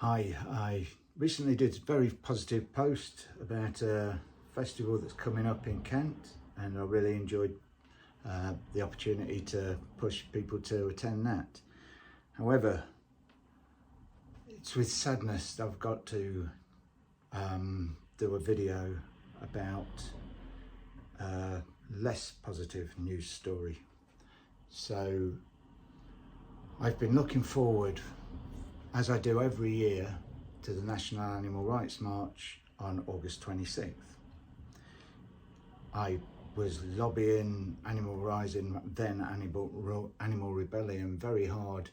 Hi, I recently did a very positive post about a festival that's coming up in Kent, and I really enjoyed the opportunity to push people to attend that. However, it's with sadness that I've got to do a video about a less positive news story. So I've been looking forward, as I do every year, to the National Animal Rights March on August 26th. I was lobbying Animal Rising, then Animal Rebellion, very hard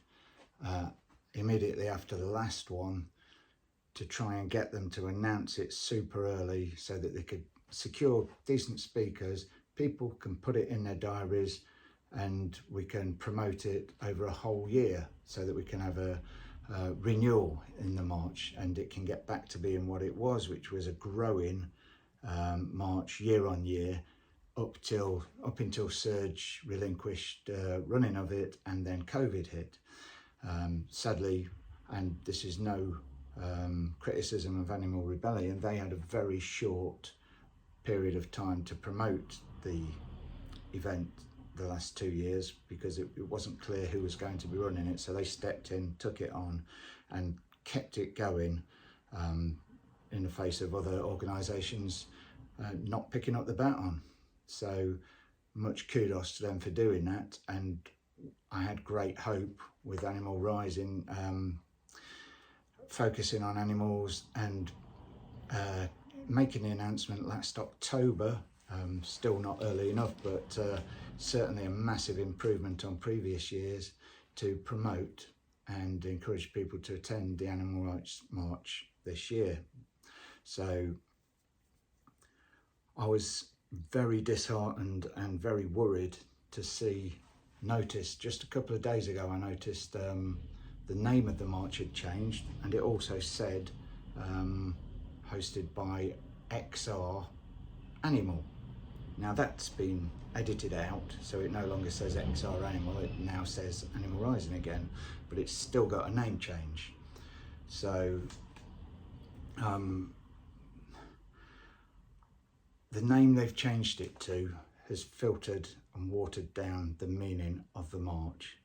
immediately after the last one to try and get them to announce it super early so that they could secure decent speakers, people can put it in their diaries, and we can promote it over a whole year so that we can have a renewal in the march, and it can get back to being what it was, which was a growing march year on year up until Surge relinquished running of it, and then COVID hit. Sadly, and this is no criticism of Animal Rebellion, they had a very short period of time to promote the event the last 2 years because it wasn't clear who was going to be running it, so they stepped in, took it on and kept it going in the face of other organisations not picking up the baton. So much kudos to them for doing that, and I had great hope with Animal Rising focusing on animals and making the announcement last October. Still not early enough, but certainly a massive improvement on previous years to promote and encourage people to attend the Animal Rights March this year. So I was very disheartened and very worried to notice just a couple of days ago, I noticed the name of the march had changed, and it also said hosted by XR Animal. Now that's been edited out, so it no longer says XR Animal, it now says Animal Rising again, but it's still got a name change. So the name they've changed it to has filtered and watered down the meaning of the march.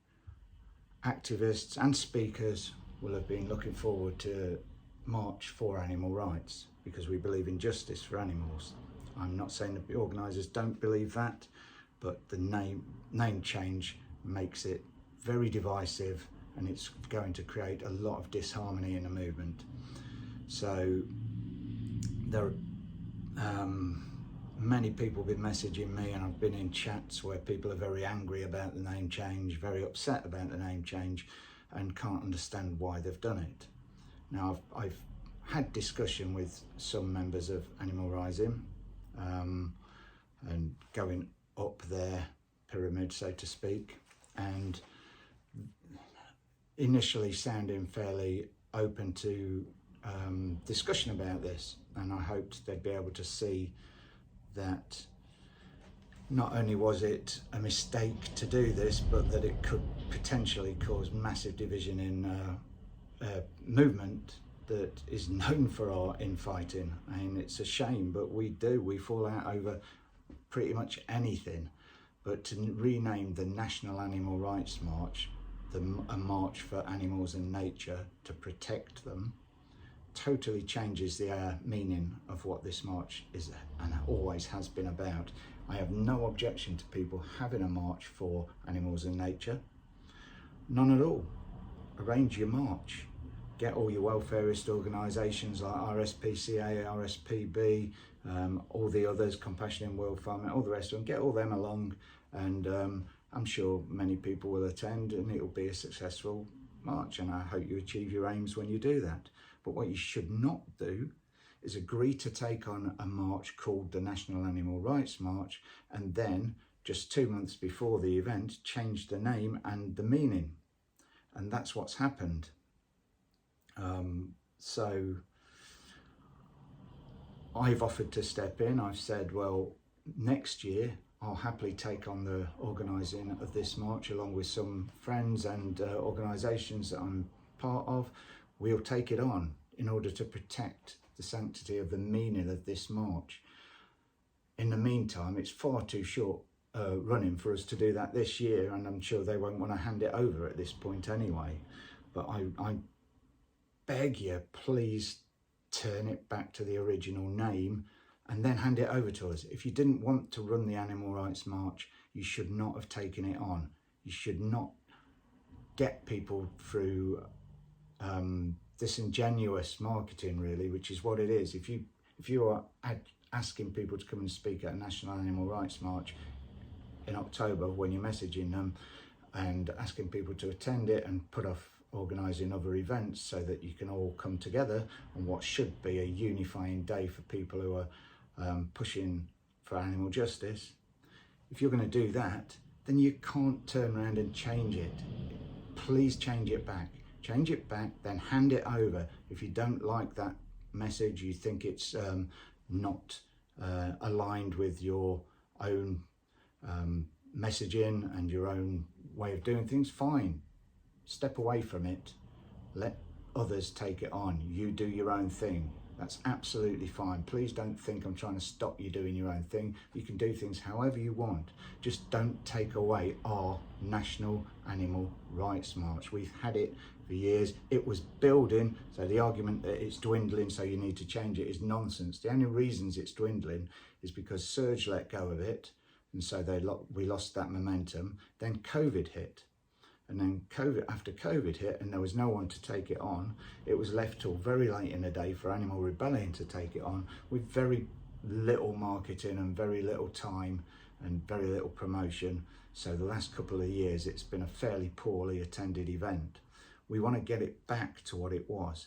Activists and speakers will have been looking forward to March for Animal Rights because we believe in justice for animals. I'm not saying that the organisers don't believe that, but the name change makes it very divisive, and it's going to create a lot of disharmony in the movement. So there are many people have been messaging me, and I've been in chats where people are very angry about the name change, very upset about the name change, and can't understand why they've done it. Now I've had discussion with some members of Animal Rising, and going up their pyramid, so to speak, and initially sounding fairly open to discussion about this, and I hoped they'd be able to see that not only was it a mistake to do this, but that it could potentially cause massive division in a movement that is known for our infighting. I mean, it's a shame, but we fall out over pretty much anything. But to rename the National Animal Rights March a march for animals and nature to protect them totally changes the meaning of what this march is and always has been about. I have no objection to people having a march for animals and nature, none at all. Arrange your march. Get all your welfareist organisations like RSPCA, RSPB, all the others, Compassion in World Farming, all the rest of them, get all them along, and I'm sure many people will attend, and it'll be a successful march, and I hope you achieve your aims when you do that. But what you should not do is agree to take on a march called the National Animal Rights March, and then just 2 months before the event change the name and the meaning. And that's what's happened. So I've offered to step in. I've said, well, next year I'll happily take on the organising of this march along with some friends and organisations that I'm part of. we'll take it on in order to protect the sanctity of the meaning of this march. In the meantime, it's far too short running for us to do that this year, and I'm sure they won't want to hand it over at this point anyway. But I beg you, please turn it back to the original name and then hand it over to us. If you didn't want to run the Animal Rights March, you should not have taken it on. You should not get people through disingenuous marketing, really, which is what it is. If you are asking people to come and speak at a National Animal Rights March in October, when you're messaging them and asking people to attend it and put off organising other events so that you can all come together on what should be a unifying day for people who are pushing for animal justice, if you're going to do that, then you can't turn around and change it. Please change it back. Change it back, then hand it over. If you don't like that message, you think it's not aligned with your own messaging and your own way of doing things, fine. Step away from it. Let others take it on. You do your own thing. That's absolutely fine. Please don't think I'm trying to stop you doing your own thing. You can do things however you want. Just don't take away our National Animal Rights March. We've had it for years. It was building, so the argument that it's dwindling so you need to change it is nonsense. The only reasons it's dwindling is because Surge let go of it, and so we lost that momentum. Then COVID hit. And then after COVID hit and there was no one to take it on, it was left till very late in the day for Animal Rebellion to take it on with very little marketing and very little time and very little promotion. So the last couple of years, it's been a fairly poorly attended event. We want to get it back to what it was.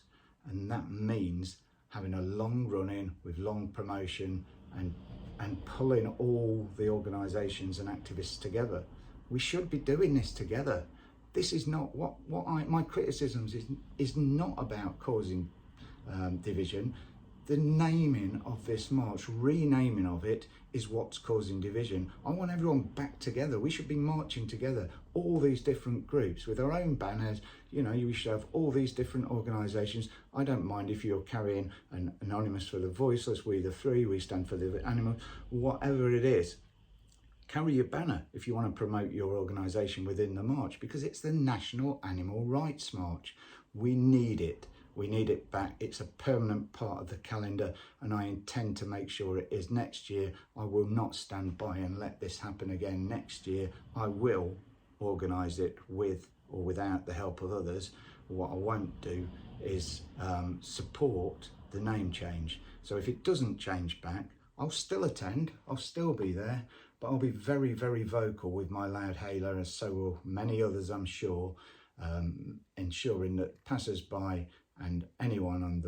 And that means having a long run-in with long promotion and pulling all the organisations and activists together. We should be doing this together. This is not my criticisms is not about causing division. The naming of this march, renaming of it, is what's causing division. I want everyone back together. We should be marching together, all these different groups with our own banners. You know, we should have all these different organisations. I don't mind if you're carrying an Anonymous for the Voiceless, We the Three, We Stand for the Animal, whatever it is. Carry your banner if you want to promote your organisation within the march, because it's the National Animal Rights March. We need it. We need it back. It's a permanent part of the calendar, and I intend to make sure it is next year. I will not stand by and let this happen again next year. I will organise it with or without the help of others. What I won't do is support the name change. So if it doesn't change back, I'll still attend, I'll still be there, but I'll be very, very vocal with my loud hailer, as so will many others, I'm sure, ensuring that passers-by and anyone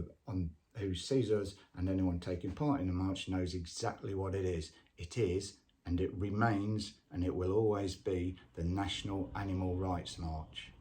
who sees us and anyone taking part in the march knows exactly what it is. It is, and it remains, and it will always be the National Animal Rights March.